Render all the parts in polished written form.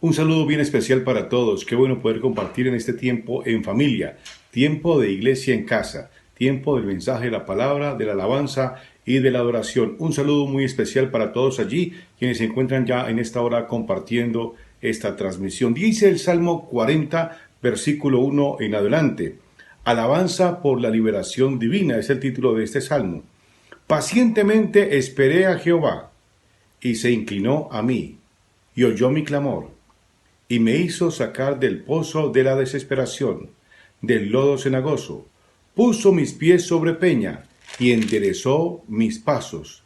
Un saludo bien especial para todos. Qué bueno poder compartir en este tiempo en familia, tiempo de iglesia en casa, tiempo del mensaje de la palabra, de la alabanza y de la adoración. Un saludo muy especial para todos allí, quienes se encuentran ya en esta hora compartiendo esta transmisión. Dice el Salmo 40, versículo 1 en adelante. Alabanza por la liberación divina es el título de este salmo. Pacientemente esperé a Jehová, y se inclinó a mí, y oyó mi clamor, y me hizo sacar del pozo de la desesperación, del lodo cenagoso. Puso mis pies sobre peña, y enderezó mis pasos.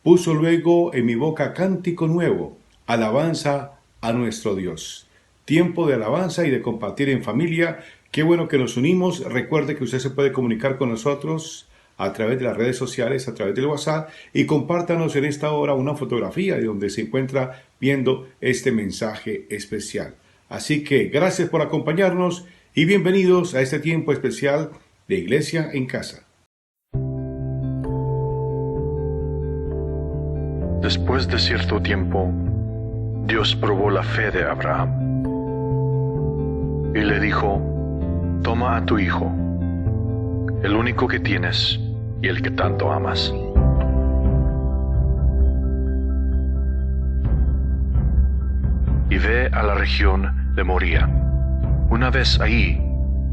Puso luego en mi boca cántico nuevo, alabanza a nuestro Dios. Tiempo de alabanza y de compartir en familia. Qué bueno que nos unimos. Recuerde que usted se puede comunicar con nosotros a través de las redes sociales, a través del WhatsApp, y compártanos en esta hora una fotografía de donde se encuentra viendo este mensaje especial. Así que gracias por acompañarnos y bienvenidos a este tiempo especial de Iglesia en Casa. Después de cierto tiempo, Dios probó la fe de Abraham y le dijo: toma a tu hijo, el único que tienes y el que tanto amas, y ve a la región de Moría. Una vez allí,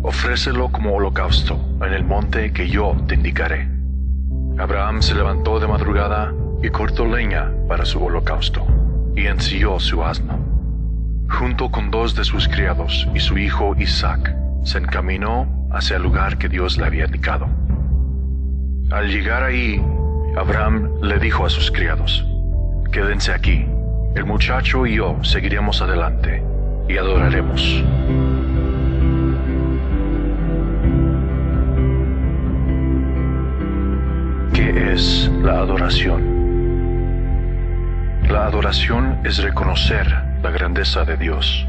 ofrécelo como holocausto en el monte que yo te indicaré. Abraham se levantó de madrugada y cortó leña para su holocausto, y ensilló su asno. Junto con 2 de sus criados y su hijo Isaac, se encaminó hacia el lugar que Dios le había indicado. Al llegar ahí, Abraham le dijo a sus criados: quédense aquí, el muchacho y yo seguiremos adelante y adoraremos. ¿Qué es la adoración? La adoración es reconocer la grandeza de Dios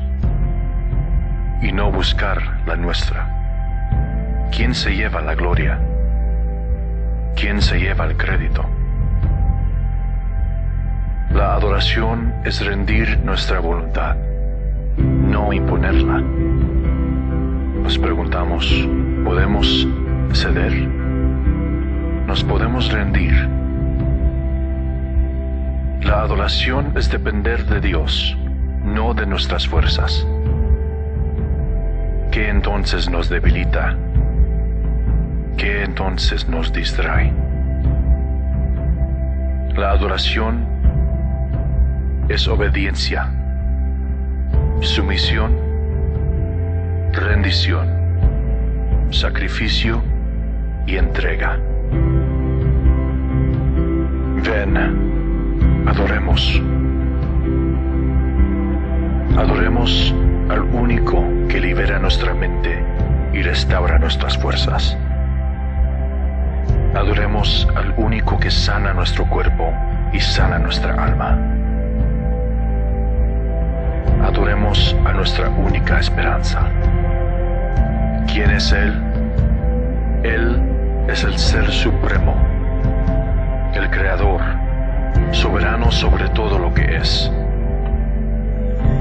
y no buscar la nuestra. ¿Quién se lleva la gloria? ¿Quién se lleva el crédito? La adoración es rendir nuestra voluntad, no imponerla. Nos preguntamos: ¿podemos ceder? ¿Nos podemos rendir? La adoración es depender de Dios, no de nuestras fuerzas. ¿Qué entonces nos debilita? ¿Qué entonces nos distrae? La adoración es obediencia, sumisión, rendición, sacrificio y entrega. Ven, adoremos. Adoremos al único que libera nuestra mente y restaura nuestras fuerzas. Adoremos al único que sana nuestro cuerpo y sana nuestra alma. Adoremos a nuestra única esperanza. ¿Quién es Él? Él es el Ser Supremo, el Creador, soberano sobre todo lo que es.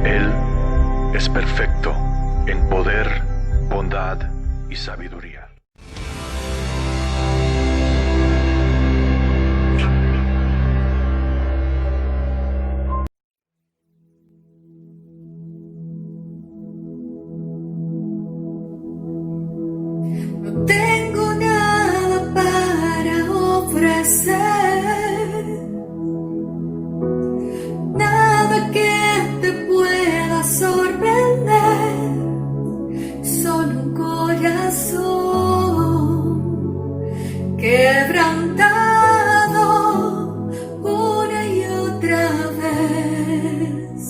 Él es perfecto en poder, bondad y sabiduría. No tengo nada para ofrecer, nada que te pueda sorprender, solo un corazón quebrantado una y otra vez.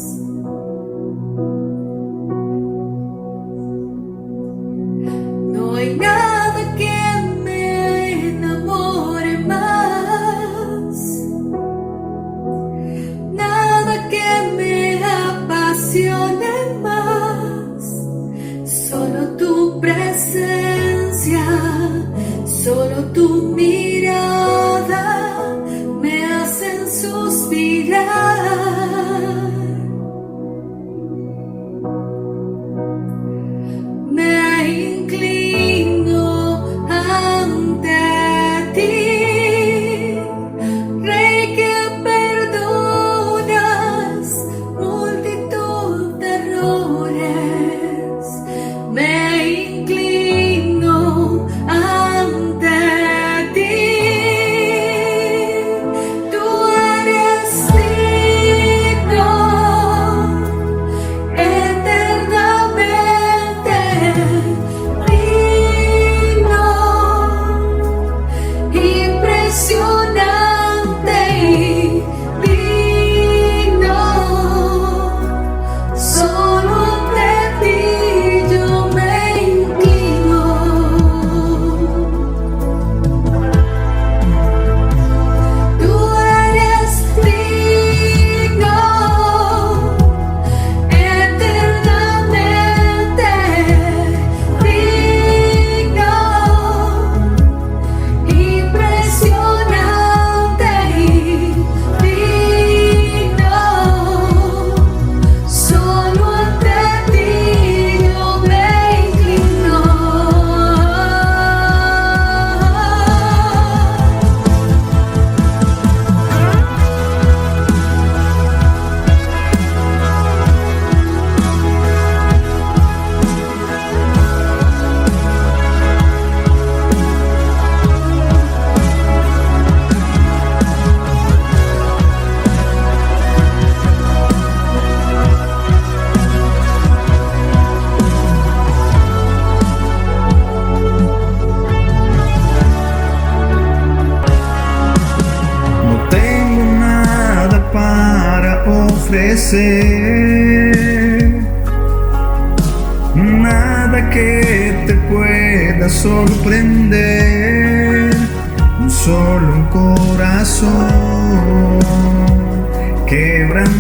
No hay nada que me enamore más, nada que me apasione más, solo tu presencia, solo tu mirada me hacen suspirar. ofrecer, nada que te pueda sorprender, solo un corazón quebrantado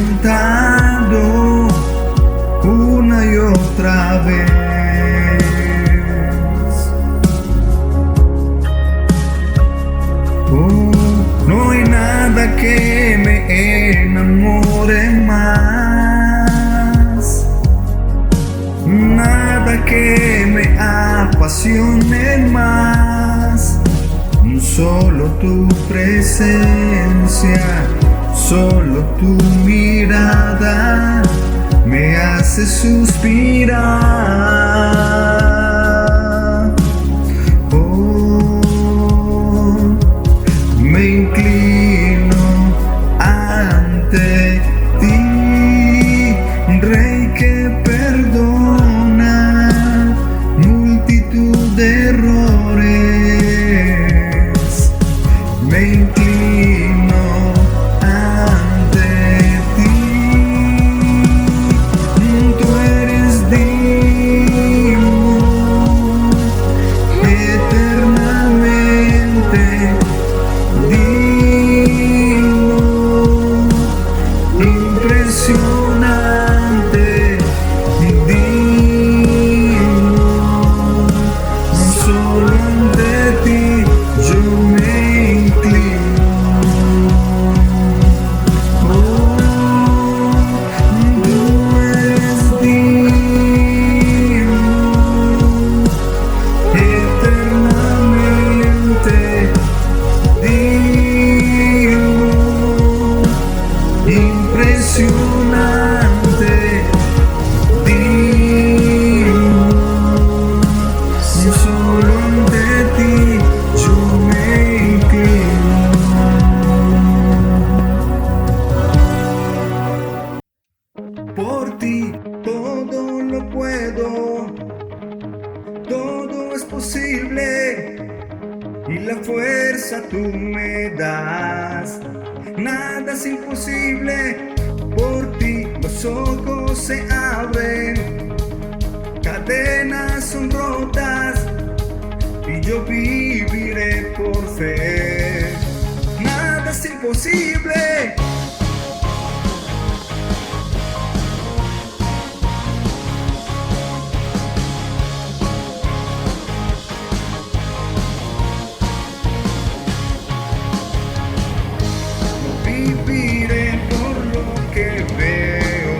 una y otra vez. No hay nada que me enamore más, nada que me apasione más, solo tu presencia, solo tu mirada me hace suspirar. Me inclino ante ti, Rey que perdona multitud de errores. Me inclino ante ti, tú eres digno eternamente. Impresionante, digno, solo ante ti yo me inclino. Tú eres digno, eternamente digno. Impresionante, digno, solo ante ti yo me inclino. Por ti todo lo puedo, todo es posible y la fuerza tú me das. Nada es imposible, por ti los ojos se abren, cadenas son rotas y yo viviré por fe. Nada es imposible. Viviré por lo que veo,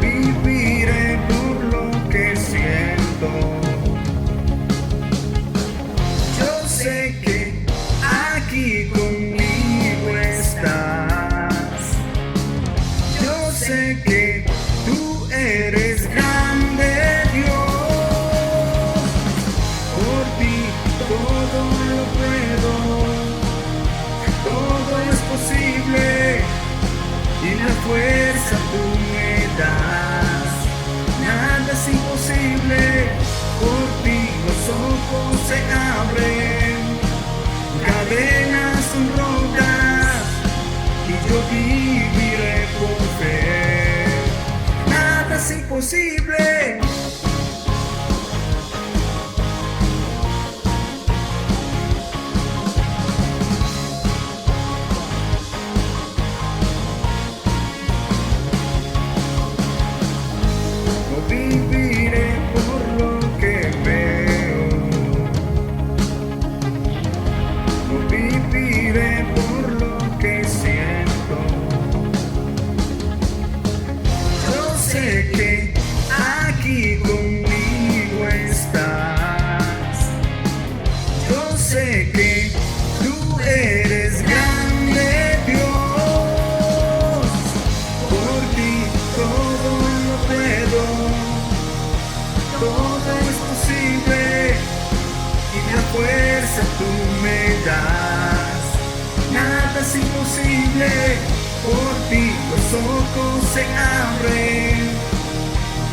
viviré por lo que siento. Yo sé que aquí conmigo estás. Yo sé que tú eres grande, Dios. Por ti todo lo puedo, todo es posible y la fuerza tú me das. Nada es imposible, por ti los ojos se abren, cadenas son rotas y yo viviré por fe. Nada es imposible. Viviré por lo que veo, viviré por lo que siento. Yo sé que aquí conmigo estás. Yo sé que tú eres grande, Dios. Por ti todo lo puedo, todo es posible y la fuerza tú me das. Nada es imposible, por ti los ojos se abren,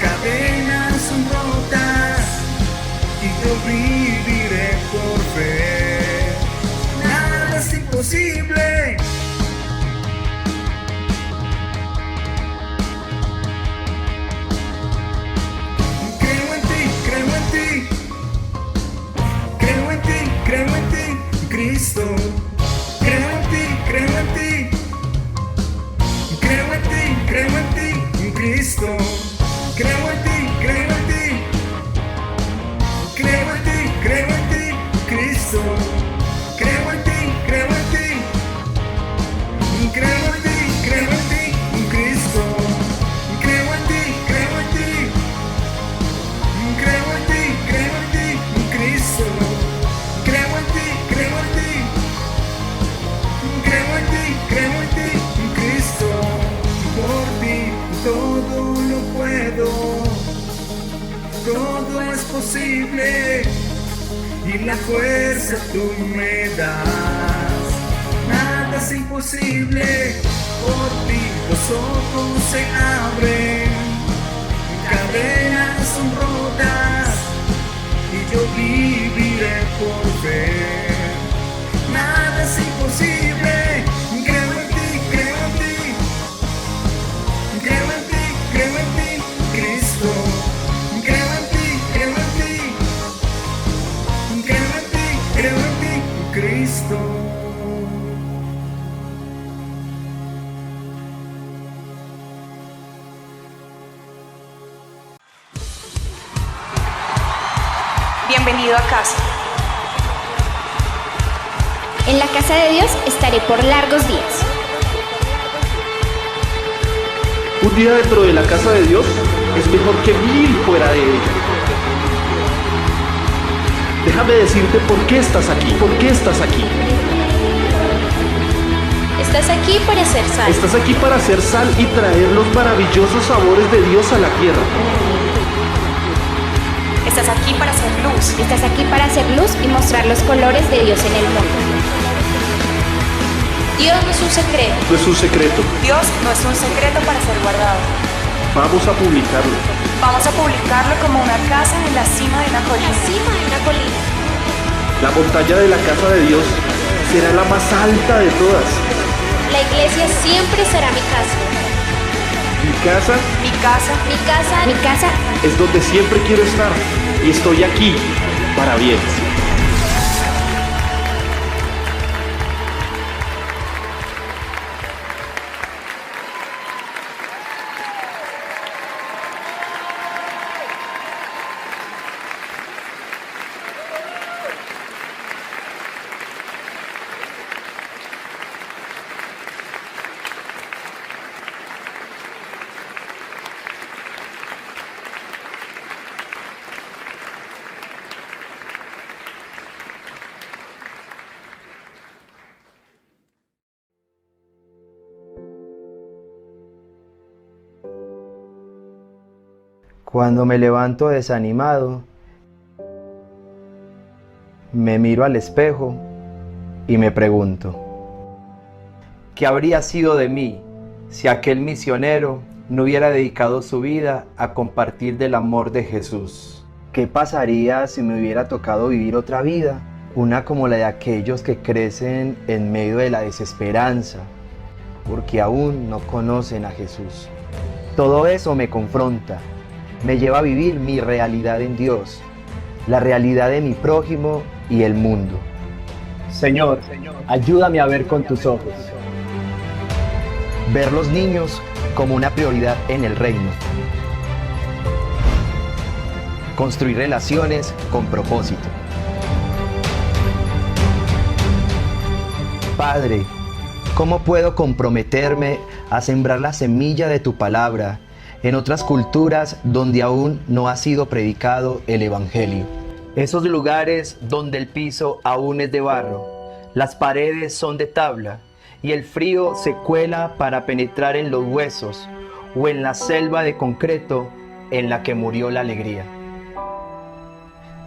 cadenas son rotas y yo viviré por fe. Nada es imposible. Cristo. Creo en ti, creo en ti. Creo en ti, creo en ti, Cristo. Creo en ti, creo en ti. Creo en ti, Cristo. Creo en ti, creo en ti. Creo en ti, Cristo. Por ti todo lo puedo. Todo es posible. Y la fuerza tú me das. Nada es imposible. Por ti los ojos se abren. Cadenas son rotas. Y yo viviré por ver. Nada es imposible. Creo en ti, creo en ti. Creo en ti, creo en ti, Cristo. Creo en ti, creo en ti. Creo en ti, creo en ti, Cristo. Bienvenido a casa. En la casa de Dios estaré por largos días. Un día dentro de la casa de Dios es mejor que 1000 fuera de ella. Déjame decirte por qué estás aquí, por qué estás aquí. Estás aquí para hacer sal. Estás aquí para hacer sal y traer los maravillosos sabores de Dios a la tierra. Estás aquí para hacer luz. Estás aquí para hacer luz y mostrar los colores de Dios en el mundo. Dios no es un secreto. No es un secreto. Dios no es un secreto para ser guardado. Vamos a publicarlo. Vamos a publicarlo como una casa en la cima de una colina. La montaña de la casa de Dios será la más alta de todas. La iglesia siempre será mi casa. Mi casa Mi casa Mi casa, mi casa. es donde siempre quiero estar y estoy aquí para bien. Cuando me levanto desanimado, me miro al espejo y me pregunto, ¿qué habría sido de mí si aquel misionero no hubiera dedicado su vida a compartir del amor de Jesús? ¿Qué pasaría si me hubiera tocado vivir otra vida? Una como la de aquellos que crecen en medio de la desesperanza, porque aún no conocen a Jesús. Todo eso me confronta. Me lleva a vivir mi realidad en Dios, la realidad de mi prójimo y el mundo. Señor, ayúdame a ver con tus ojos. Ver los niños como una prioridad en el reino. Construir relaciones con propósito. Padre, ¿cómo puedo comprometerme a sembrar la semilla de tu palabra en otras culturas donde aún no ha sido predicado el Evangelio? Esos lugares donde el piso aún es de barro, las paredes son de tabla y el frío se cuela para penetrar en los huesos o en la selva de concreto en la que murió la alegría.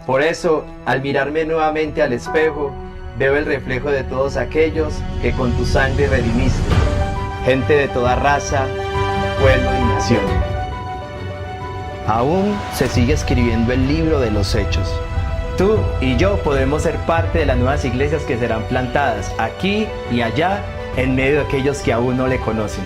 Por eso, al mirarme nuevamente al espejo, veo el reflejo de todos aquellos que con tu sangre redimiste, gente de toda raza, pueblo y nación. Aún se sigue escribiendo el libro de los hechos. Tú y yo podemos ser parte de las nuevas iglesias que serán plantadas aquí y allá en medio de aquellos que aún no le conocen.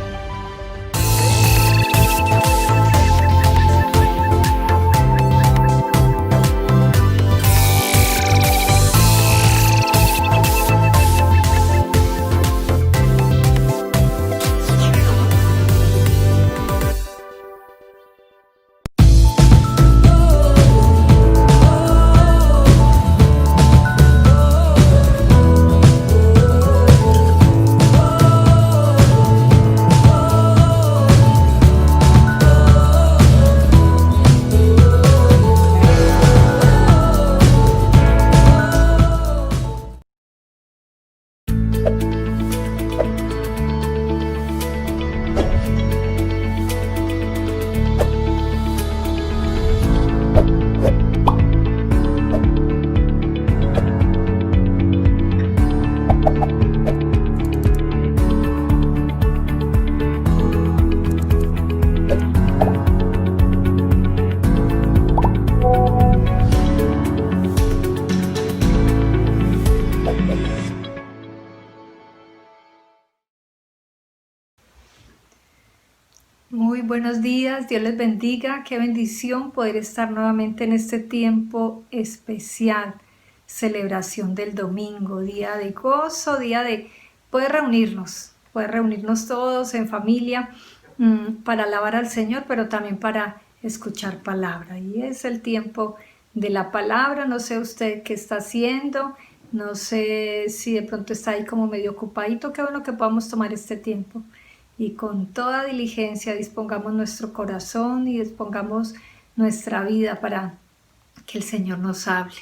buenos días, Dios les bendiga, qué bendición poder estar nuevamente en este tiempo especial, celebración del domingo, día de gozo, día de poder reunirnos todos en familia para alabar al Señor, pero también para escuchar palabra. Y es el tiempo de la palabra. No sé usted qué está haciendo, no sé si de pronto está ahí como medio ocupadito. Qué bueno que podamos tomar este tiempo y con toda diligencia dispongamos nuestro corazón y dispongamos nuestra vida para que el Señor nos hable.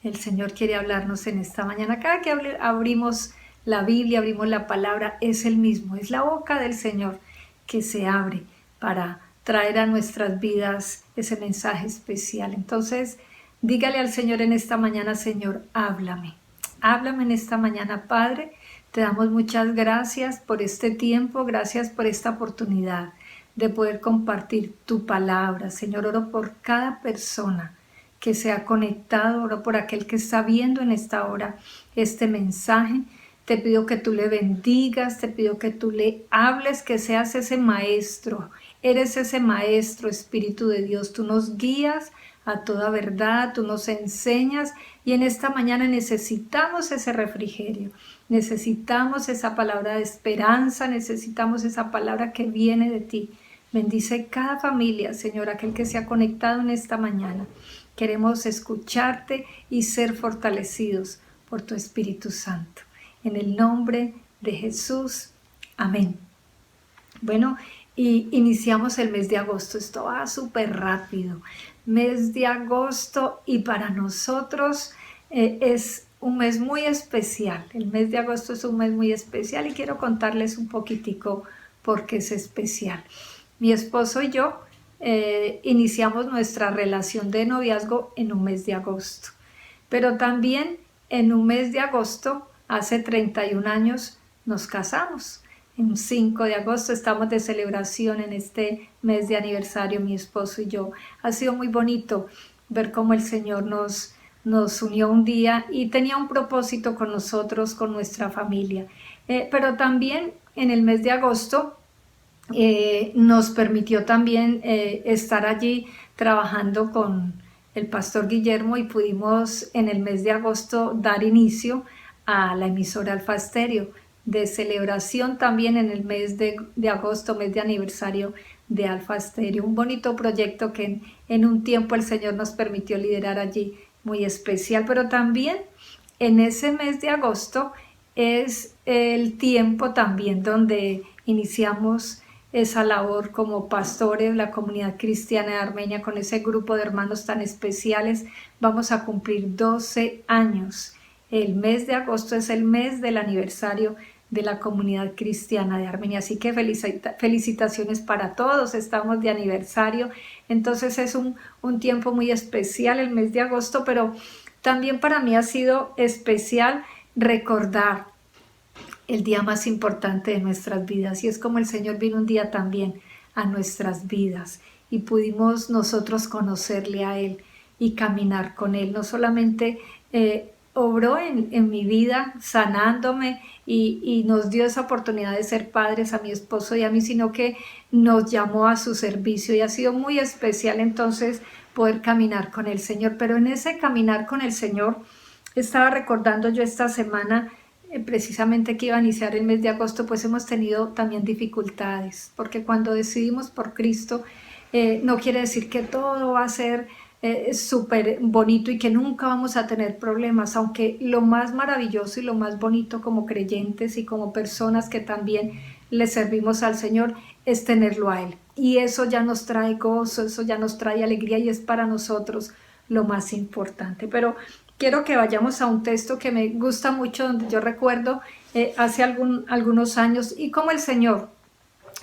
El Señor quiere hablarnos en esta mañana. Cada que abrimos la Biblia, abrimos la palabra, es el mismo, es la boca del Señor que se abre para traer a nuestras vidas ese mensaje especial. Entonces, dígale al Señor en esta mañana: Señor, háblame en esta mañana, Padre. Te damos muchas gracias por este tiempo, gracias por esta oportunidad de poder compartir tu palabra. Señor, oro por cada persona que se ha conectado, oro por aquel que está viendo en esta hora este mensaje. Te pido que tú le bendigas, te pido que tú le hables, que seas ese maestro. Eres ese maestro, Espíritu de Dios. Tú nos guías a toda verdad, tú nos enseñas, y en esta mañana necesitamos ese refrigerio, necesitamos esa palabra de esperanza, necesitamos esa palabra que viene de ti. Bendice cada familia, Señor, aquel que se ha conectado en esta mañana. Queremos escucharte y ser fortalecidos por tu Espíritu Santo. En el nombre de Jesús, amén. Bueno, y iniciamos el mes de agosto. Esto va súper rápido. Mes de agosto, y para nosotros es un mes muy especial. El mes de agosto es un mes muy especial y quiero contarles un poquitico por qué es especial. Mi esposo y yo iniciamos nuestra relación de noviazgo en un mes de agosto, pero también en un mes de agosto, hace 31 años, nos casamos. En 5 de agosto estamos de celebración en este mes de aniversario, mi esposo y yo. Ha sido muy bonito ver cómo el Señor nos unió un día y tenía un propósito con nosotros, con nuestra familia. Pero también en el mes de agosto nos permitió también estar allí trabajando con el pastor Guillermo, y pudimos en el mes de agosto dar inicio a la emisora Alfa Estéreo, de celebración también en el mes de agosto, mes de aniversario de Alfa Estéreo. Un bonito proyecto que en un tiempo el Señor nos permitió liderar allí, muy especial. Pero también en ese mes de agosto es el tiempo también donde iniciamos esa labor como pastores, la comunidad cristiana de Armenia, con ese grupo de hermanos tan especiales. Vamos a cumplir 12 años. El mes de agosto es el mes del aniversario de la comunidad cristiana de Armenia, así que felicitaciones para todos, estamos de aniversario. Entonces es un tiempo muy especial el mes de agosto, pero también para mí ha sido especial recordar el día más importante de nuestras vidas, y es como el Señor vino un día también a nuestras vidas y pudimos nosotros conocerle a Él y caminar con Él. No solamente obró en mi vida sanándome y nos dio esa oportunidad de ser padres a mi esposo y a mí, sino que nos llamó a su servicio, y ha sido muy especial entonces poder caminar con el Señor. Pero en ese caminar con el Señor estaba recordando yo esta semana, precisamente que iba a iniciar el mes de agosto, pues hemos tenido también dificultades, porque cuando decidimos por Cristo no quiere decir que todo va a ser súper bonito y que nunca vamos a tener problemas, aunque lo más maravilloso y lo más bonito como creyentes y como personas que también le servimos al Señor es tenerlo a Él, y eso ya nos trae gozo, eso ya nos trae alegría, y es para nosotros lo más importante. Pero quiero que vayamos a un texto que me gusta mucho, donde yo recuerdo hace algunos años y cómo el Señor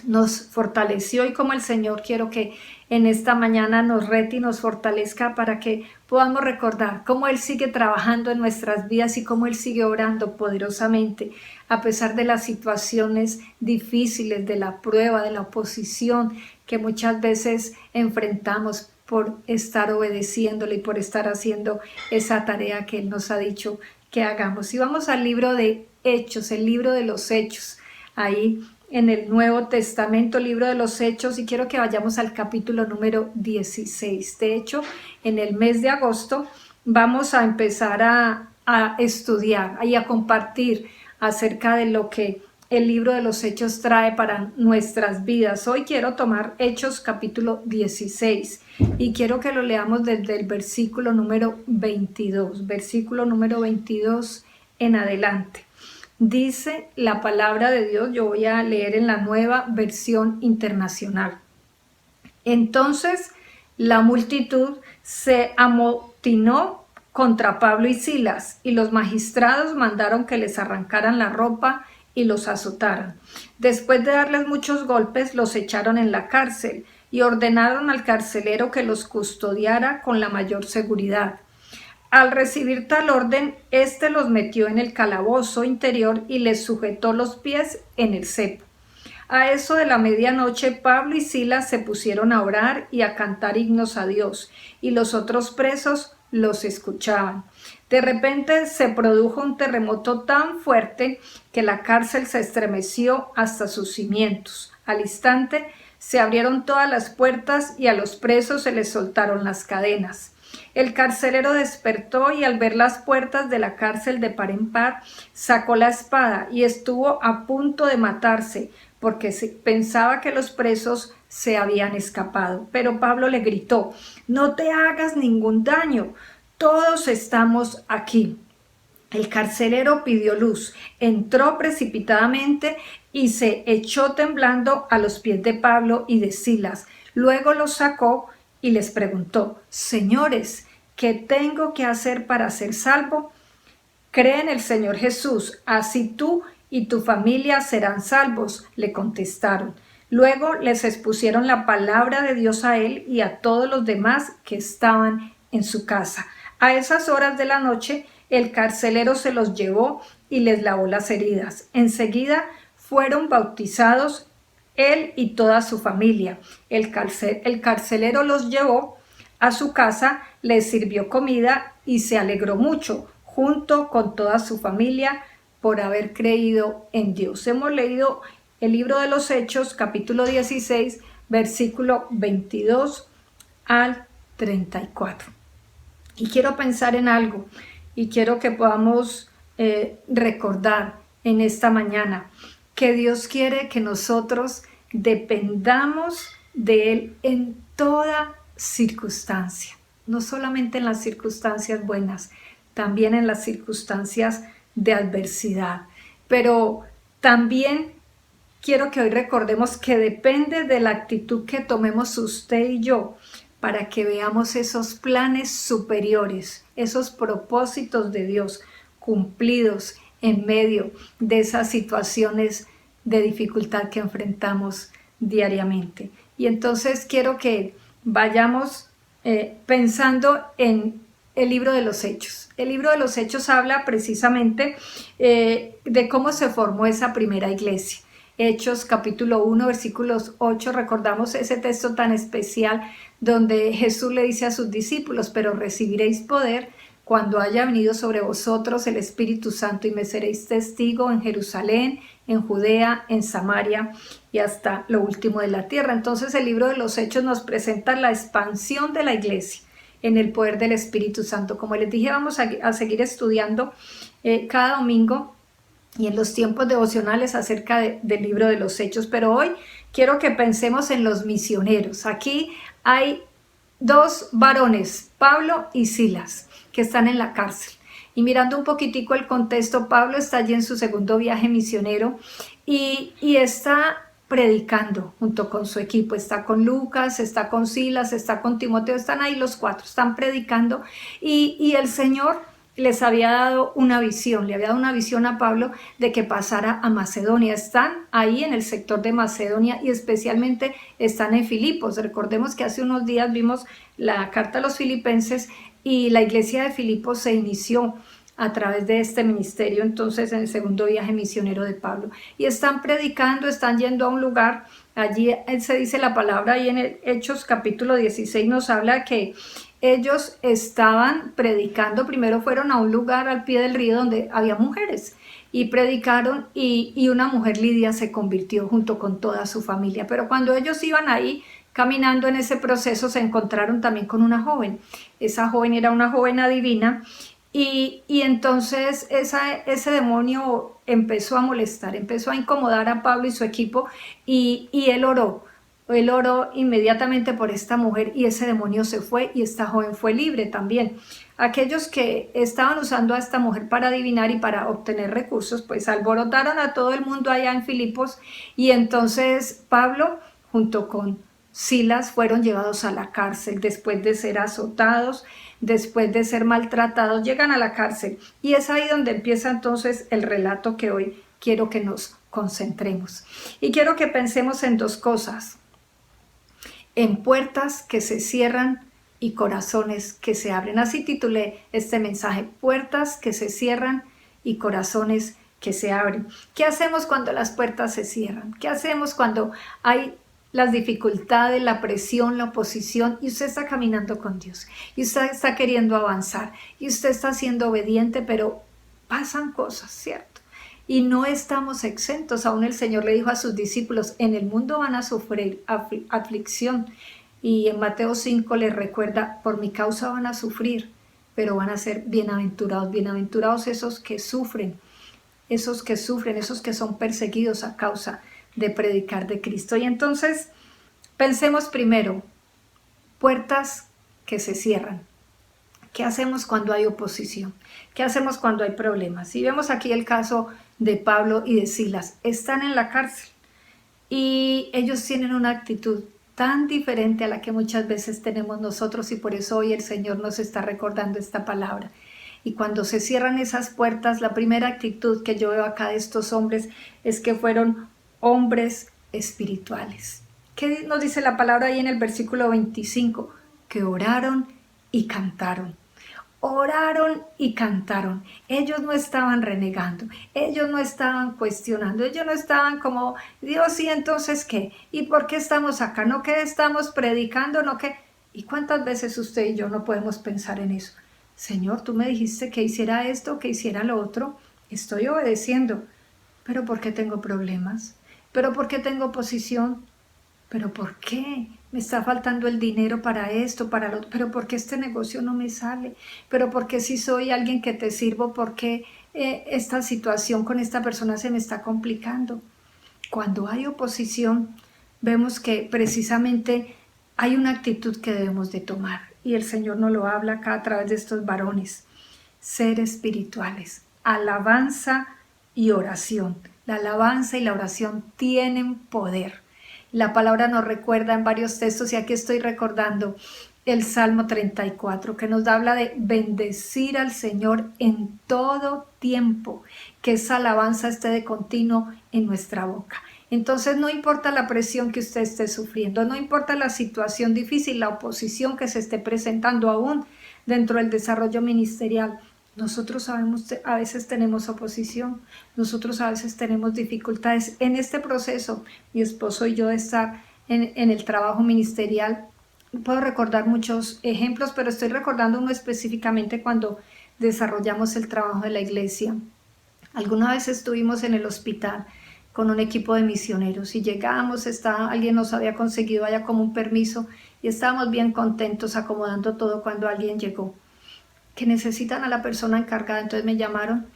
nos fortaleció, y cómo el Señor quiero que en esta mañana nos rete y nos fortalezca para que podamos recordar cómo Él sigue trabajando en nuestras vidas y cómo Él sigue obrando poderosamente a pesar de las situaciones difíciles, de la prueba, de la oposición que muchas veces enfrentamos por estar obedeciéndole y por estar haciendo esa tarea que Él nos ha dicho que hagamos. Y vamos al libro de Hechos, el libro de los Hechos. Ahí en el Nuevo Testamento, libro de los Hechos, y quiero que vayamos al capítulo número 16. De hecho, en el mes de agosto vamos a empezar a estudiar y a compartir acerca de lo que el libro de los Hechos trae para nuestras vidas. Hoy quiero tomar Hechos capítulo 16 y quiero que lo leamos desde el versículo número 22, versículo número 22 en adelante. Dice la palabra de Dios, yo voy a leer en la Nueva Versión Internacional. Entonces la multitud se amotinó contra Pablo y Silas, y los magistrados mandaron que les arrancaran la ropa y los azotaran. Después de darles muchos golpes, los echaron en la cárcel y ordenaron al carcelero que los custodiara con la mayor seguridad. Al recibir tal orden, éste los metió en el calabozo interior y les sujetó los pies en el cepo. A eso de la medianoche, Pablo y Silas se pusieron a orar y a cantar himnos a Dios, y los otros presos los escuchaban. De repente se produjo un terremoto tan fuerte que la cárcel se estremeció hasta sus cimientos. Al instante se abrieron todas las puertas y a los presos se les soltaron las cadenas. El carcelero despertó y al ver las puertas de la cárcel de par en par, sacó la espada y estuvo a punto de matarse porque pensaba que los presos se habían escapado. Pero Pablo le gritó: «No te hagas ningún daño, todos estamos aquí». El carcelero pidió luz, entró precipitadamente y se echó temblando a los pies de Pablo y de Silas. Luego los sacó y les preguntó: «Señores, ¿qué tengo que hacer para ser salvo?». «Cree en el Señor Jesús, así tú y tu familia serán salvos», le contestaron. Luego les expusieron la palabra de Dios a él y a todos los demás que estaban en su casa. A esas horas de la noche, el carcelero se los llevó y les lavó las heridas. Enseguida fueron bautizados él y toda su familia. El carcelero los llevó a su casa, les sirvió comida y se alegró mucho, junto con toda su familia, por haber creído en Dios. Hemos leído el libro de los Hechos, capítulo 16, versículo 22 al 34. Y quiero pensar en algo y quiero que podamos recordar en esta mañana que Dios quiere que nosotros dependamos de Él en toda circunstancia, no solamente en las circunstancias buenas, también en las circunstancias de adversidad. Pero también quiero que hoy recordemos que depende de la actitud que tomemos usted y yo para que veamos esos planes superiores, esos propósitos de Dios cumplidos en medio de esas situaciones de dificultad que enfrentamos diariamente. Y entonces quiero que vayamos pensando en el libro de los Hechos. El libro de los Hechos habla precisamente de cómo se formó esa primera iglesia. Hechos capítulo 1, versículos 8, recordamos ese texto tan especial donde Jesús le dice a sus discípulos: «Pero recibiréis poder cuando haya venido sobre vosotros el Espíritu Santo y me seréis testigo en Jerusalén, en Judea, en Samaria y hasta lo último de la tierra». Entonces el libro de los Hechos nos presenta la expansión de la iglesia en el poder del Espíritu Santo. Como les dije, vamos a seguir estudiando cada domingo y en los tiempos devocionales acerca del libro de los Hechos, pero hoy quiero que pensemos en los misioneros. Aquí hay dos varones, Pablo y Silas, que están en la cárcel. Y mirando un poquitico el contexto, Pablo está allí en su segundo viaje misionero y está predicando junto con su equipo. Está con Lucas, está con Silas, está con Timoteo, están ahí los cuatro, están predicando y el Señor les había dado una visión, le había dado una visión a Pablo de que pasara a Macedonia. Están ahí en el sector de Macedonia y especialmente están en Filipos. Recordemos que hace unos días vimos la carta a los filipenses y la iglesia de Filipos se inició a través de este ministerio, entonces en el segundo viaje misionero de Pablo. Y están predicando, están yendo a un lugar, allí se dice la palabra, y en el Hechos capítulo 16 nos habla que ellos estaban predicando, primero fueron a un lugar al pie del río donde había mujeres y predicaron y una mujer, Lidia, se convirtió junto con toda su familia. Pero cuando ellos iban ahí caminando en ese proceso se encontraron también con una joven. Esa joven era una joven adivina y entonces ese demonio empezó a molestar, empezó a incomodar a Pablo y su equipo y él oró. Él oró inmediatamente por esta mujer y ese demonio se fue y esta joven fue libre también. Aquellos que estaban usando a esta mujer para adivinar y para obtener recursos, pues alborotaron a todo el mundo allá en Filipos y entonces Pablo junto con Silas fueron llevados a la cárcel después de ser azotados, después de ser maltratados, llegan a la cárcel y es ahí donde empieza entonces el relato que hoy quiero que nos concentremos. Y quiero que pensemos en dos cosas. En puertas que se cierran y corazones que se abren. Así titulé este mensaje, puertas que se cierran y corazones que se abren. ¿Qué hacemos cuando las puertas se cierran? ¿Qué hacemos cuando hay las dificultades, la presión, la oposición y usted está caminando con Dios y usted está queriendo avanzar y usted está siendo obediente, pero pasan cosas, ¿cierto? Y no estamos exentos. Aún el Señor le dijo a sus discípulos, en el mundo van a sufrir aflicción. Y en Mateo 5 les recuerda, por mi causa van a sufrir, pero van a ser bienaventurados. Bienaventurados esos que sufren, esos que son perseguidos a causa de predicar de Cristo. Y entonces, pensemos primero, puertas que se cierran. ¿Qué hacemos cuando hay oposición? ¿Qué hacemos cuando hay problemas? Y vemos aquí el caso de Pablo y de Silas. Están en la cárcel y ellos tienen una actitud tan diferente a la que muchas veces tenemos nosotros y por eso hoy el Señor nos está recordando esta palabra. Y cuando se cierran esas puertas, la primera actitud que yo veo acá de estos hombres es que fueron hombres espirituales. ¿Qué nos dice la palabra ahí en el versículo 25? Que oraron y cantaron. Oraron y cantaron. Ellos no estaban renegando, ellos no estaban cuestionando, ellos no estaban como, Dios, ¿y entonces qué? ¿Y por qué estamos acá? ¿No que estamos predicando? ¿No que? ¿Y cuántas veces usted y yo no podemos pensar en eso? Señor, tú me dijiste que hiciera esto, que hiciera lo otro, estoy obedeciendo, pero ¿por qué tengo problemas? ¿Pero por qué tengo oposición? ¿Pero por qué? Me está faltando el dinero para esto, para lo otro. ¿Pero por qué este negocio no me sale? ¿Pero por qué si soy alguien que te sirvo, por qué esta situación con esta persona se me está complicando? Cuando hay oposición, vemos que precisamente hay una actitud que debemos de tomar. Y el Señor nos lo habla acá a través de estos varones. Ser espirituales, alabanza y oración. La alabanza y la oración tienen poder. La palabra nos recuerda en varios textos y aquí estoy recordando el Salmo 34 que nos habla de bendecir al Señor en todo tiempo, que esa alabanza esté de continuo en nuestra boca. Entonces no importa la presión que usted esté sufriendo, no importa la situación difícil, la oposición que se esté presentando aún dentro del desarrollo ministerial. Nosotros sabemos, a veces tenemos oposición, nosotros a veces tenemos dificultades. En este proceso, mi esposo y yo de estar en el trabajo ministerial, puedo recordar muchos ejemplos, pero estoy recordando uno específicamente cuando desarrollamos el trabajo de la iglesia. Alguna vez estuvimos en el hospital con un equipo de misioneros y llegamos, alguien nos había conseguido allá como un permiso y estábamos bien contentos acomodando todo cuando alguien llegó. Que necesitan a la persona encargada, entonces me llamaron,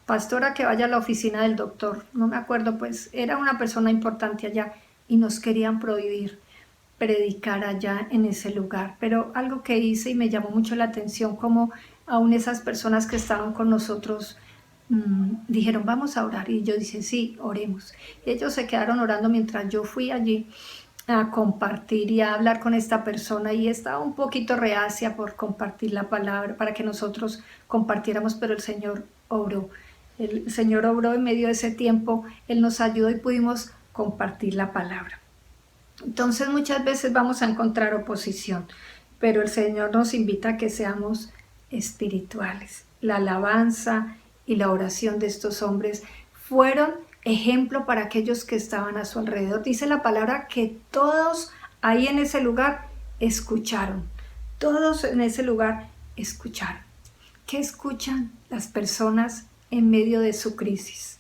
pastora, que vaya a la oficina del doctor, no me acuerdo, pues era una persona importante allá y nos querían prohibir predicar allá en ese lugar, pero algo que hice y me llamó mucho la atención, como aún esas personas que estaban con nosotros dijeron, vamos a orar, y yo dije, sí, oremos, y ellos se quedaron orando mientras yo fui allí a compartir y a hablar con esta persona y estaba un poquito reacia por compartir la palabra para que nosotros compartiéramos, pero el Señor obró. El Señor obró en medio de ese tiempo, Él nos ayudó y pudimos compartir la palabra. Entonces muchas veces vamos a encontrar oposición, pero el Señor nos invita a que seamos espirituales. La alabanza y la oración de estos hombres fueron ejemplo para aquellos que estaban a su alrededor. Dice la palabra que todos ahí en ese lugar escucharon. todos en ese lugar escucharon. ¿Qué escuchan las personas en medio de su crisis?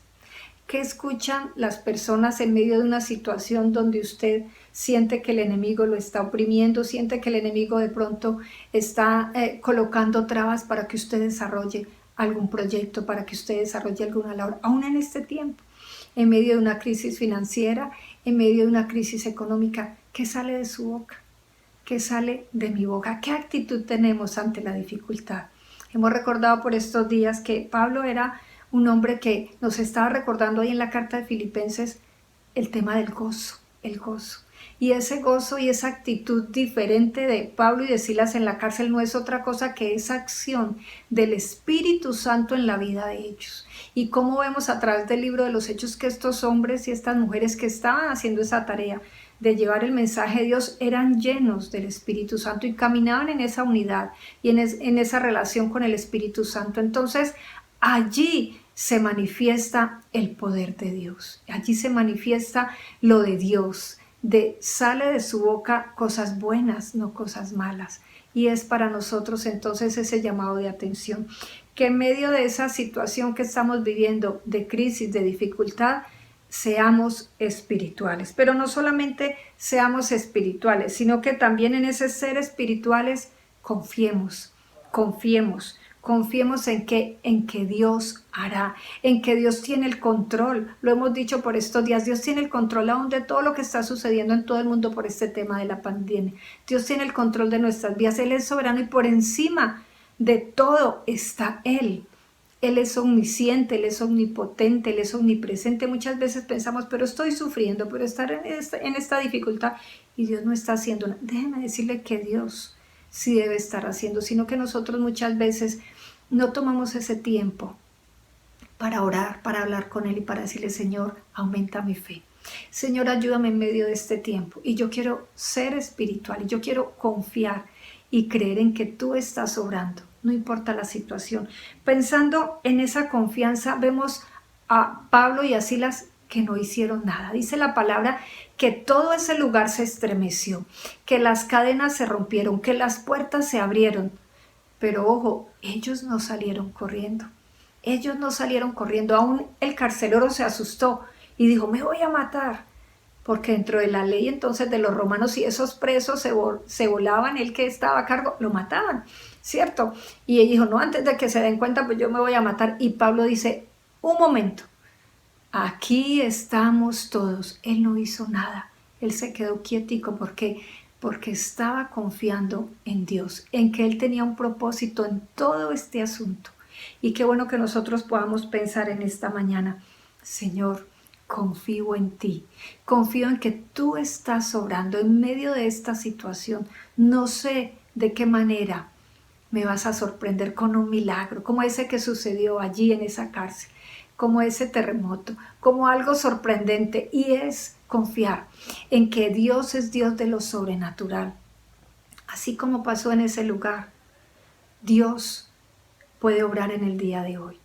¿Qué escuchan las personas en medio de una situación donde usted siente que el enemigo lo está oprimiendo, siente que el enemigo de pronto está colocando trabas para que usted desarrolle algún proyecto, para que usted desarrolle alguna labor, aún en este tiempo, en medio de una crisis financiera, en medio de una crisis económica? ¿Qué sale de su boca? ¿Qué sale de mi boca? ¿Qué actitud tenemos ante la dificultad? Hemos recordado por estos días que Pablo era un hombre que nos estaba recordando ahí en la carta de Filipenses el tema del gozo, el gozo. Y ese gozo y esa actitud diferente de Pablo y de Silas en la cárcel no es otra cosa que esa acción del Espíritu Santo en la vida de ellos. Y cómo vemos a través del libro de los Hechos que estos hombres y estas mujeres que estaban haciendo esa tarea de llevar el mensaje de Dios eran llenos del Espíritu Santo y caminaban en esa unidad y en esa relación con el Espíritu Santo. Entonces, allí se manifiesta el poder de Dios, allí se manifiesta lo de Dios, sale de su boca cosas buenas, no cosas malas. Y es para nosotros entonces ese llamado de atención, que en medio de esa situación que estamos viviendo, de crisis, de dificultad, seamos espirituales. Pero no solamente seamos espirituales, sino que también en ese ser espirituales confiemos en que Dios hará, en que Dios tiene el control. Lo hemos dicho por estos días, Dios tiene el control aún de todo lo que está sucediendo en todo el mundo por este tema de la pandemia. Dios tiene el control de nuestras vidas, Él es soberano y por encima de todo está Él. Él es omnisciente, Él es omnipotente, Él es omnipresente. Muchas veces pensamos, pero estoy sufriendo, pero estar en esta dificultad y Dios no está haciendo nada. Déjeme decirle que Dios sí debe estar haciendo, sino que nosotros muchas veces no tomamos ese tiempo para orar, para hablar con Él y para decirle, Señor, aumenta mi fe. Señor, ayúdame en medio de este tiempo. Y yo quiero ser espiritual y yo quiero confiar y creer en que tú estás obrando, no importa la situación. Pensando en esa confianza, vemos a Pablo y a Silas que no hicieron nada. Dice la palabra que todo ese lugar se estremeció, que las cadenas se rompieron, que las puertas se abrieron. Pero ojo, ellos no salieron corriendo. Ellos no salieron corriendo. Aún el carcelero se asustó y dijo, me voy a matar. Porque dentro de la ley entonces de los romanos, si esos presos se volaban, el que estaba a cargo, lo mataban, ¿cierto? Y él dijo, no, antes de que se den cuenta, pues yo me voy a matar. Y Pablo dice, un momento, aquí estamos todos. Él no hizo nada. Él se quedó quietico porque estaba confiando en Dios, en que Él tenía un propósito en todo este asunto. Y qué bueno que nosotros podamos pensar en esta mañana, Señor, confío en ti, confío en que tú estás obrando en medio de esta situación. No sé de qué manera me vas a sorprender con un milagro, como ese que sucedió allí en esa cárcel, como ese terremoto, como algo sorprendente, y es confiar en que Dios es Dios de lo sobrenatural. Así como pasó en ese lugar, Dios puede obrar en el día de hoy.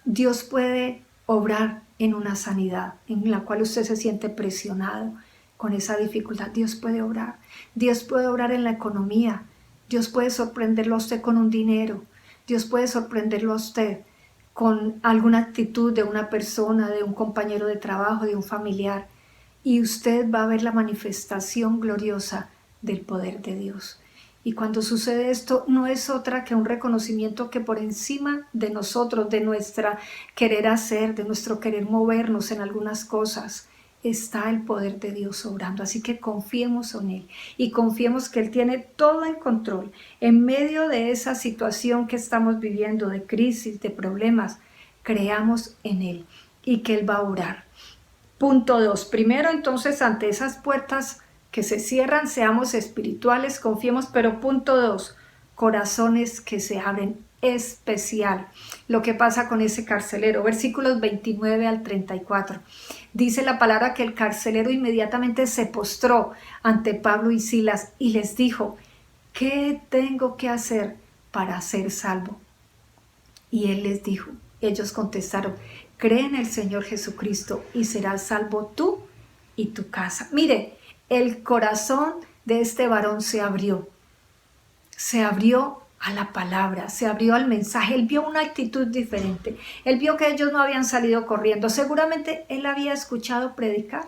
Dios puede obrar en una sanidad en la cual usted se siente presionado con esa dificultad. Dios puede obrar. Dios puede obrar en la economía. Dios puede sorprenderlo a usted con un dinero. Dios puede sorprenderlo a usted con alguna actitud de una persona, de un compañero de trabajo, de un familiar. Y usted va a ver la manifestación gloriosa del poder de Dios. Y cuando sucede esto, no es otra que un reconocimiento que por encima de nosotros, de nuestra querer hacer, de nuestro querer movernos en algunas cosas, está el poder de Dios obrando. Así que confiemos en Él y confiemos que Él tiene todo en control. En medio de esa situación que estamos viviendo, de crisis, de problemas, creamos en Él y que Él va a obrar. Punto 2. Primero, entonces, ante esas puertas que se cierran, seamos espirituales, confiemos, pero punto 2, corazones que se abren, especial. Lo que pasa con ese carcelero, versículos 29 al 34. Dice la palabra que el carcelero inmediatamente se postró ante Pablo y Silas y les dijo, ¿qué tengo que hacer para ser salvo? Y él les dijo, ellos contestaron, cree en el Señor Jesucristo y serás salvo tú y tu casa. Mire, el corazón de este varón se abrió. se abrió a la palabra, se abrió al mensaje. Él vio una actitud diferente. Él vio que ellos no habían salido corriendo. Seguramente él había escuchado predicar.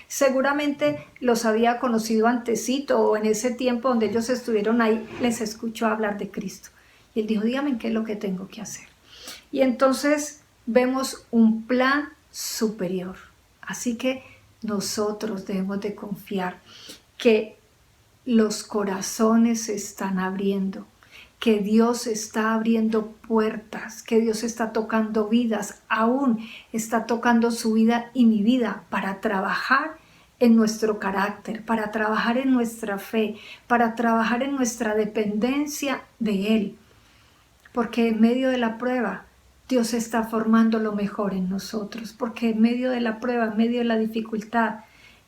Seguramente los había conocido antesito o en ese tiempo donde ellos estuvieron ahí, les escuchó hablar de Cristo. Y él dijo, dígame qué es lo que tengo que hacer. Y entonces vemos un plan superior. Así que nosotros debemos de confiar que los corazones se están abriendo, que Dios está abriendo puertas, que Dios está tocando vidas, aún está tocando su vida y mi vida para trabajar en nuestro carácter, para trabajar en nuestra fe, para trabajar en nuestra dependencia de Él. Porque en medio de la prueba, Dios está formando lo mejor en nosotros, porque en medio de la prueba, en medio de la dificultad,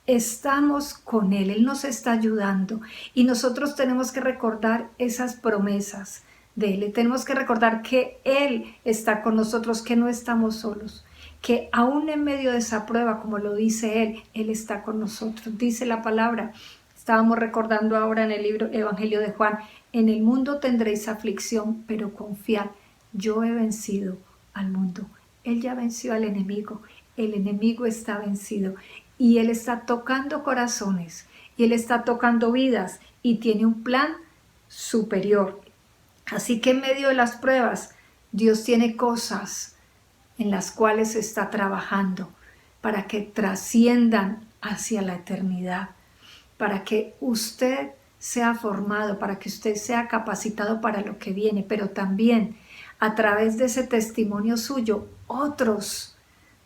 estamos con Él, Él nos está ayudando y nosotros tenemos que recordar esas promesas de Él. Y tenemos que recordar que Él está con nosotros, que no estamos solos, que aún en medio de esa prueba, como lo dice Él, Él está con nosotros. Dice la palabra, estábamos recordando ahora en el libro Evangelio de Juan, en el mundo tendréis aflicción, pero confiad, yo he vencido al mundo. Él ya venció al enemigo, el enemigo está vencido. Y Él está tocando corazones, y Él está tocando vidas, y tiene un plan superior. Así que en medio de las pruebas, Dios tiene cosas en las cuales está trabajando para que trasciendan hacia la eternidad, para que usted sea formado, para que usted sea capacitado para lo que viene, pero también a través de ese testimonio suyo, otros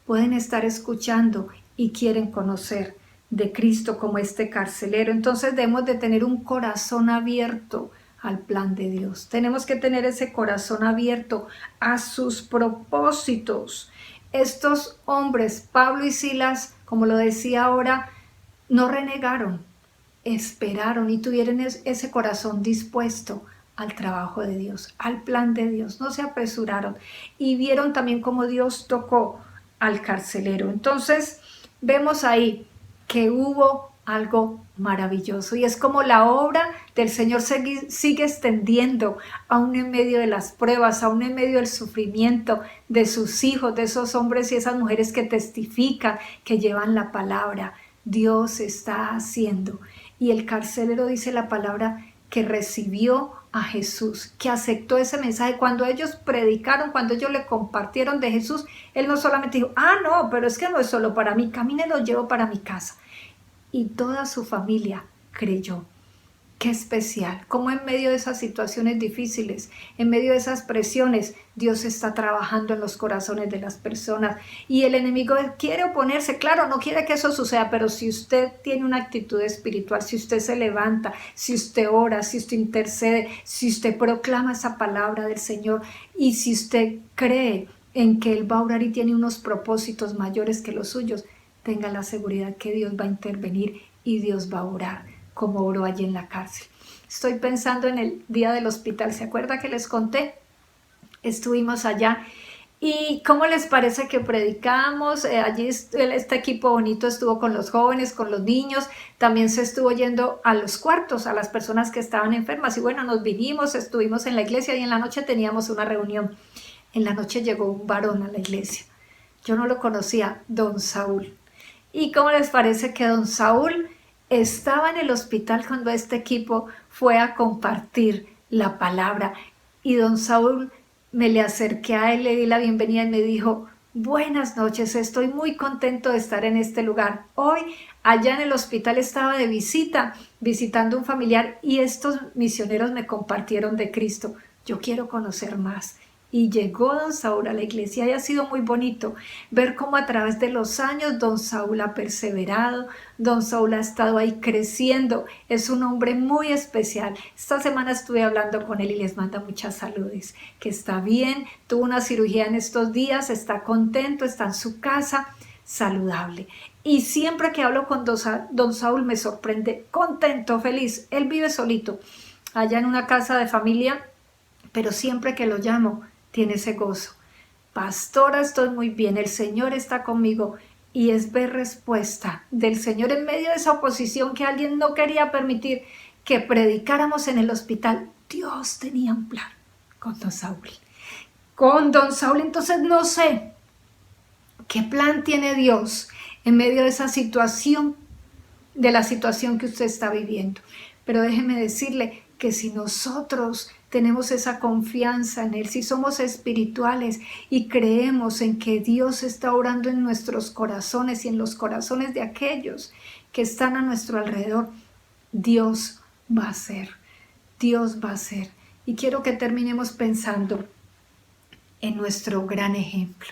pueden estar escuchando y quieren conocer de Cristo como este carcelero. Entonces debemos de tener un corazón abierto al plan de Dios. Tenemos que tener ese corazón abierto a sus propósitos. Estos hombres, Pablo y Silas, como lo decía ahora, no renegaron, esperaron y tuvieron ese corazón dispuesto al trabajo de Dios, al plan de Dios. No se apresuraron y vieron también cómo Dios tocó al carcelero. Entonces, vemos ahí que hubo algo maravilloso y es como la obra del Señor sigue extendiendo aún en medio de las pruebas, aún en medio del sufrimiento de sus hijos, de esos hombres y esas mujeres que testifican, que llevan la palabra. Dios está haciendo. Y el carcelero, dice la palabra, que recibió a Jesús, que aceptó ese mensaje. Cuando ellos predicaron, cuando ellos le compartieron de Jesús, él no solamente dijo, no, pero es que no es solo para mí, camine, lo llevo para mi casa. Y toda su familia creyó. Qué especial, como en medio de esas situaciones difíciles, en medio de esas presiones, Dios está trabajando en los corazones de las personas y el enemigo quiere oponerse, claro, no quiere que eso suceda, pero si usted tiene una actitud espiritual, si usted se levanta, si usted ora, si usted intercede, si usted proclama esa palabra del Señor y si usted cree en que Él va a orar y tiene unos propósitos mayores que los suyos, tenga la seguridad que Dios va a intervenir y Dios va a orar, como oró allí en la cárcel. Estoy pensando en el día del hospital. ¿Se acuerda que les conté? Estuvimos allá. ¿Y cómo les parece que predicamos? Allí este equipo bonito estuvo con los jóvenes, con los niños. También se estuvo yendo a los cuartos, a las personas que estaban enfermas. Y bueno, nos vinimos, estuvimos en la iglesia y en la noche teníamos una reunión. En la noche llegó un varón a la iglesia. Yo no lo conocía, don Saúl. ¿Y cómo les parece que don Saúl estaba en el hospital cuando este equipo fue a compartir la palabra? Y don Saúl, me le acerqué a él, le di la bienvenida y me dijo, buenas noches, estoy muy contento de estar en este lugar. Hoy allá en el hospital estaba de visita, visitando un familiar y estos misioneros me compartieron de Cristo. Yo quiero conocer más. Y llegó don Saúl a la iglesia y ha sido muy bonito ver cómo a través de los años don Saúl ha perseverado, don Saúl ha estado ahí creciendo, es un hombre muy especial. Esta semana estuve hablando con él y les manda muchas saludes, que está bien, tuvo una cirugía en estos días, está contento, está en su casa, saludable. Y siempre que hablo con don Saúl me sorprende, contento, feliz. Él vive solito, allá en una casa de familia, pero siempre que lo llamo, tiene ese gozo. Pastora, estoy muy bien, el Señor está conmigo. Y es ver respuesta del Señor en medio de esa oposición que alguien no quería permitir que predicáramos en el hospital. Dios tenía un plan con don Saúl. Con don Saúl, entonces no sé qué plan tiene Dios en medio de esa situación, de la situación que usted está viviendo. Pero déjeme decirle que si nosotros tenemos esa confianza en Él, si somos espirituales y creemos en que Dios está orando en nuestros corazones y en los corazones de aquellos que están a nuestro alrededor, Dios va a hacer, Dios va a hacer. Y quiero que terminemos pensando en nuestro gran ejemplo,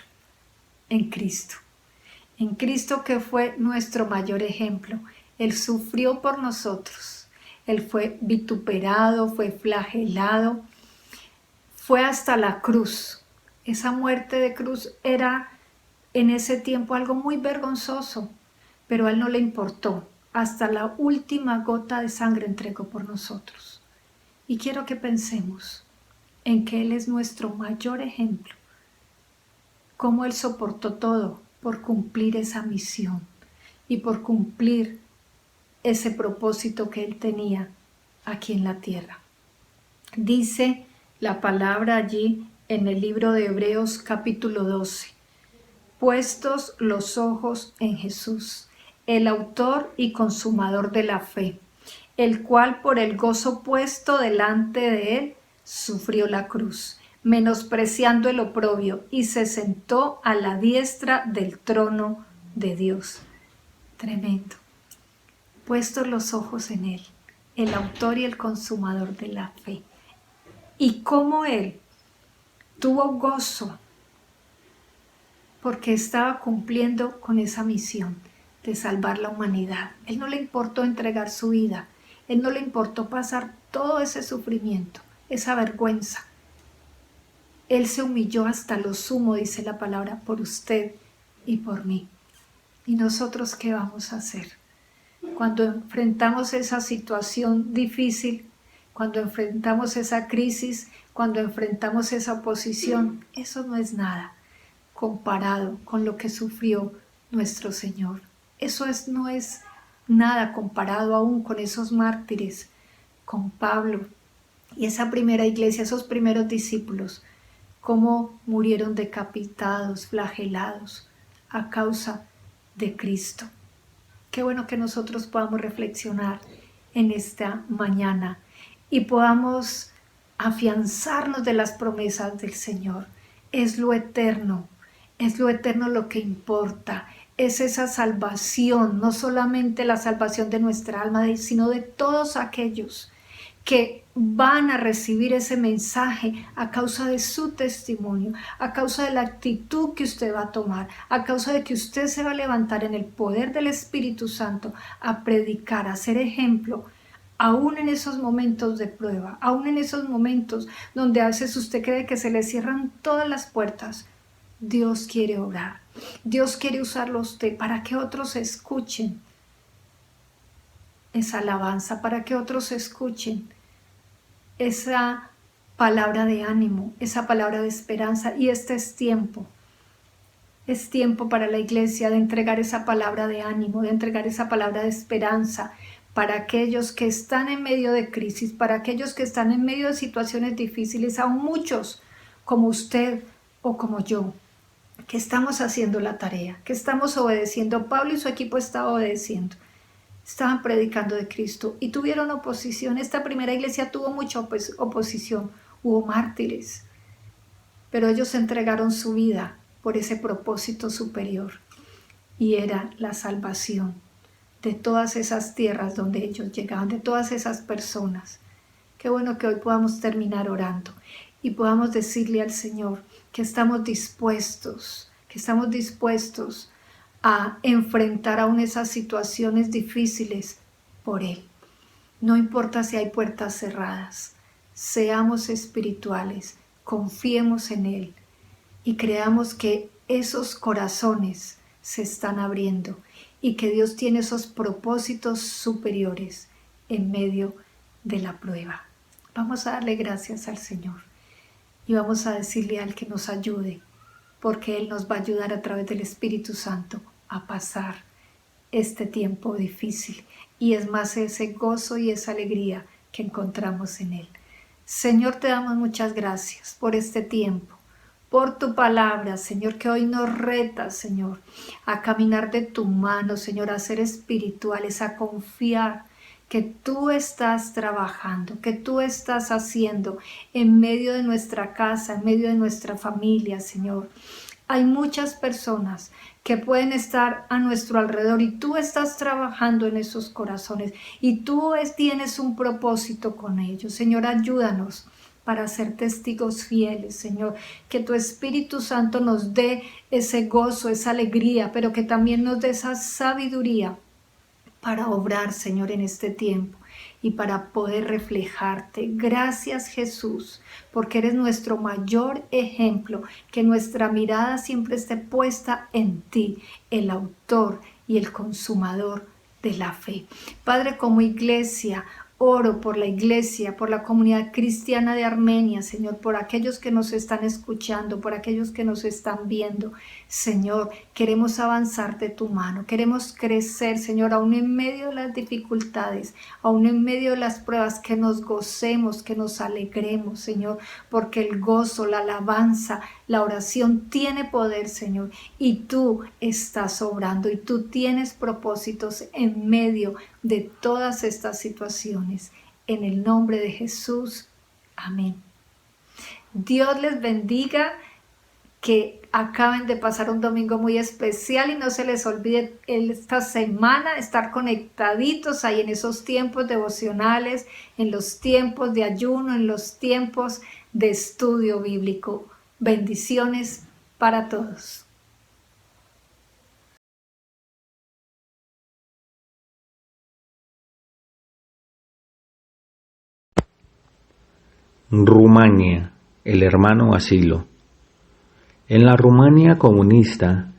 en Cristo que fue nuestro mayor ejemplo. Él sufrió por nosotros, Él fue vituperado, fue flagelado, fue hasta la cruz. Esa muerte de cruz era en ese tiempo algo muy vergonzoso, pero a Él no le importó. Hasta la última gota de sangre entregó por nosotros. Y quiero que pensemos en que Él es nuestro mayor ejemplo, cómo Él soportó todo por cumplir esa misión y por cumplir ese propósito que Él tenía aquí en la tierra. Dice la palabra allí en el libro de Hebreos capítulo 12, puestos los ojos en Jesús, el autor y consumador de la fe, el cual por el gozo puesto delante de Él sufrió la cruz, menospreciando el oprobio, y se sentó a la diestra del trono de Dios. Tremendo. Puestos los ojos en Él, el autor y el consumador de la fe. Y cómo Él tuvo gozo porque estaba cumpliendo con esa misión de salvar la humanidad. Él no le importó entregar su vida, Él no le importó pasar todo ese sufrimiento, esa vergüenza. Él se humilló hasta lo sumo, dice la palabra, por usted y por mí. ¿Y nosotros qué vamos a hacer? Cuando enfrentamos esa situación difícil, cuando enfrentamos esa crisis, cuando enfrentamos esa oposición, eso no es nada comparado con lo que sufrió nuestro Señor. No es nada comparado aún con esos mártires, con Pablo y esa primera iglesia, esos primeros discípulos, cómo murieron decapitados, flagelados a causa de Cristo. Qué bueno que nosotros podamos reflexionar en esta mañana y podamos afianzarnos de las promesas del Señor. Es lo eterno lo que importa. Es esa salvación, no solamente la salvación de nuestra alma, sino de todos aquellos que van a recibir ese mensaje a causa de su testimonio, a causa de la actitud que usted va a tomar, a causa de que usted se va a levantar en el poder del Espíritu Santo a predicar, a ser ejemplo, aún en esos momentos de prueba, aún en esos momentos donde a veces usted cree que se le cierran todas las puertas. Dios quiere obrar, Dios quiere usarlo a usted para que otros escuchen esa alabanza, para que otros escuchen esa palabra de ánimo, esa palabra de esperanza. Y este es tiempo para la iglesia de entregar esa palabra de ánimo, de entregar esa palabra de esperanza para aquellos que están en medio de crisis, para aquellos que están en medio de situaciones difíciles, aún muchos como usted o como yo, que estamos haciendo la tarea, que estamos obedeciendo. Pablo y su equipo estaban obedeciendo. Estaban predicando de Cristo y tuvieron oposición. Esta primera iglesia tuvo mucha oposición, hubo mártires, pero ellos entregaron su vida por ese propósito superior y era la salvación de todas esas tierras donde ellos llegaban, de todas esas personas. Qué bueno que hoy podamos terminar orando y podamos decirle al Señor que estamos dispuestos a enfrentar aún esas situaciones difíciles por Él. No importa si hay puertas cerradas, seamos espirituales, confiemos en Él y creamos que esos corazones se están abriendo y que Dios tiene esos propósitos superiores en medio de la prueba. Vamos a darle gracias al Señor y vamos a decirle al que nos ayude, porque Él nos va a ayudar a través del Espíritu Santo a pasar este tiempo difícil. Y es más ese gozo y esa alegría que encontramos en Él. Señor, te damos muchas gracias por este tiempo, por tu palabra, Señor, que hoy nos reta, Señor, a caminar de tu mano, Señor, a ser espirituales, a confiar que tú estás trabajando, que tú estás haciendo en medio de nuestra casa, en medio de nuestra familia, Señor. Hay muchas personas que pueden estar a nuestro alrededor y tú estás trabajando en esos corazones y tú tienes un propósito con ellos. Señor, ayúdanos para ser testigos fieles, Señor, que tu Espíritu Santo nos dé ese gozo, esa alegría, pero que también nos dé esa sabiduría para obrar, Señor, en este tiempo y para poder reflejarte. Gracias, Jesús, porque eres nuestro mayor ejemplo, que nuestra mirada siempre esté puesta en ti, el autor y el consumador de la fe. Padre, como iglesia, oro por la iglesia, por la comunidad cristiana de Armenia, Señor, por aquellos que nos están escuchando, por aquellos que nos están viendo. Señor, queremos avanzar de tu mano, queremos crecer, Señor, aún en medio de las dificultades, aún en medio de las pruebas, que nos gocemos, que nos alegremos, Señor, porque el gozo, la alabanza, la oración tiene poder, Señor, y tú estás obrando y tú tienes propósitos en medio de todas estas situaciones. En el nombre de Jesús, amén. Dios les bendiga, que acaben de pasar un domingo muy especial y no se les olvide esta semana estar conectaditos ahí en esos tiempos devocionales, en los tiempos de ayuno, en los tiempos de estudio bíblico. Bendiciones para todos. Rumania, el hermano Vasilo. En la Rumania comunista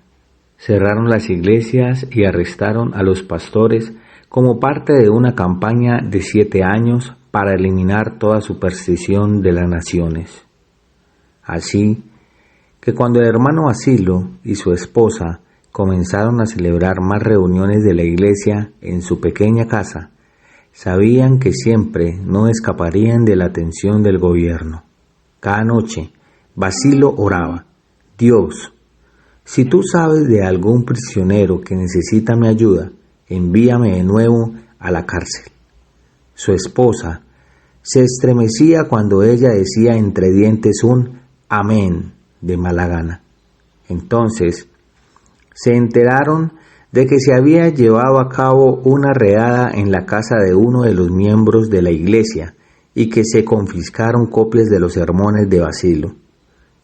cerraron las iglesias y arrestaron a los pastores como parte de una campaña de 7 años para eliminar toda superstición de las naciones. Así que cuando el hermano Vasilo y su esposa comenzaron a celebrar más reuniones de la iglesia en su pequeña casa, sabían que siempre no escaparían de la atención del gobierno. Cada noche, Vasilo oraba: Dios, si tú sabes de algún prisionero que necesita mi ayuda, envíame de nuevo a la cárcel. Su esposa se estremecía cuando ella decía entre dientes un amén de mala gana. Entonces se enteraron de que se había llevado a cabo una redada en la casa de uno de los miembros de la iglesia y que se confiscaron copias de los sermones de Vasilo.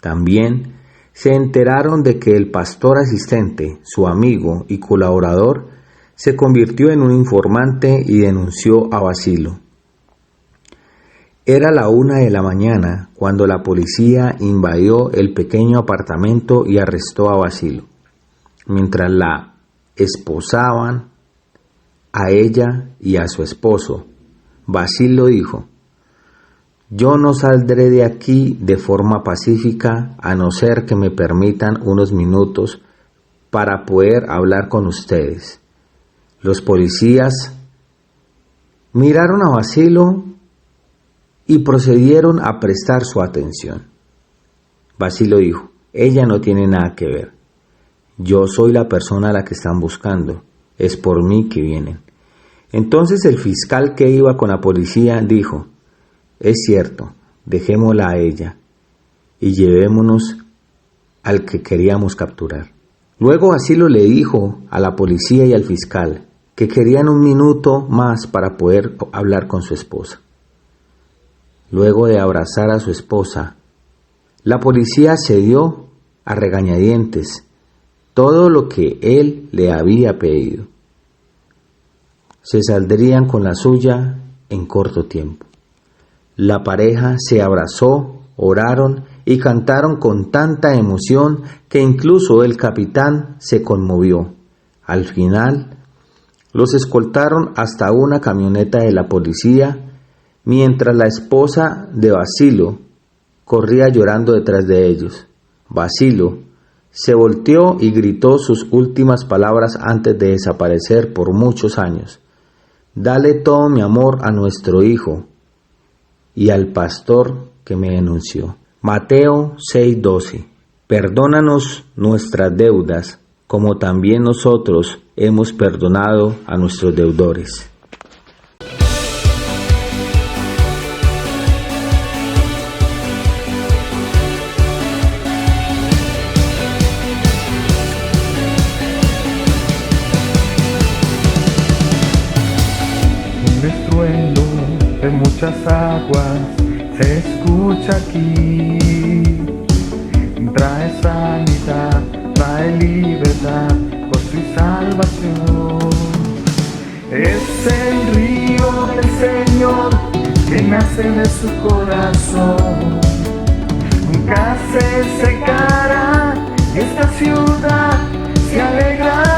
También se enteraron de que el pastor asistente, su amigo y colaborador, se convirtió en un informante y denunció a Vasilo. Era la 1 de la mañana cuando la policía invadió el pequeño apartamento y arrestó a Vasilo. Mientras la esposaban a ella y a su esposo, Vasilo dijo: yo no saldré de aquí de forma pacífica a no ser que me permitan unos minutos para poder hablar con ustedes. Los policías miraron a Vasilo y procedieron a prestar su atención. Vasilo dijo: ella no tiene nada que ver. Yo soy la persona a la que están buscando. Es por mí que vienen. Entonces el fiscal que iba con la policía dijo: es cierto, dejémosla a ella y llevémonos al que queríamos capturar. Luego Vasilo le dijo a la policía y al fiscal que querían un minuto más para poder hablar con su esposa. Luego de abrazar a su esposa, la policía cedió a regañadientes todo lo que él le había pedido. Se saldrían con la suya en corto tiempo. La pareja se abrazó, oraron y cantaron con tanta emoción que incluso el capitán se conmovió. Al final, los escoltaron hasta una camioneta de la policía, mientras la esposa de Vasilo corría llorando detrás de ellos. Vasilo se volteó y gritó sus últimas palabras antes de desaparecer por muchos años: dale todo mi amor a nuestro hijo y al pastor que me denunció. Mateo 6:12. Perdónanos nuestras deudas, como también nosotros hemos perdonado a nuestros deudores. Un estruendo de muchas aguas se escucha aquí. Trae sanidad, trae libertad, gozo y salvación. Es el río del Señor que nace de su corazón. Nunca se secará, esta ciudad se alegrará.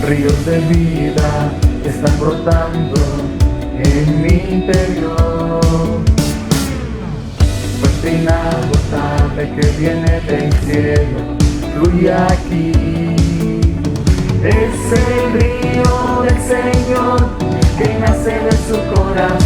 Ríos de vida están brotando en mi interior. Fuente inagotable que viene del cielo, fluye aquí. Es el río del Señor que nace de su corazón.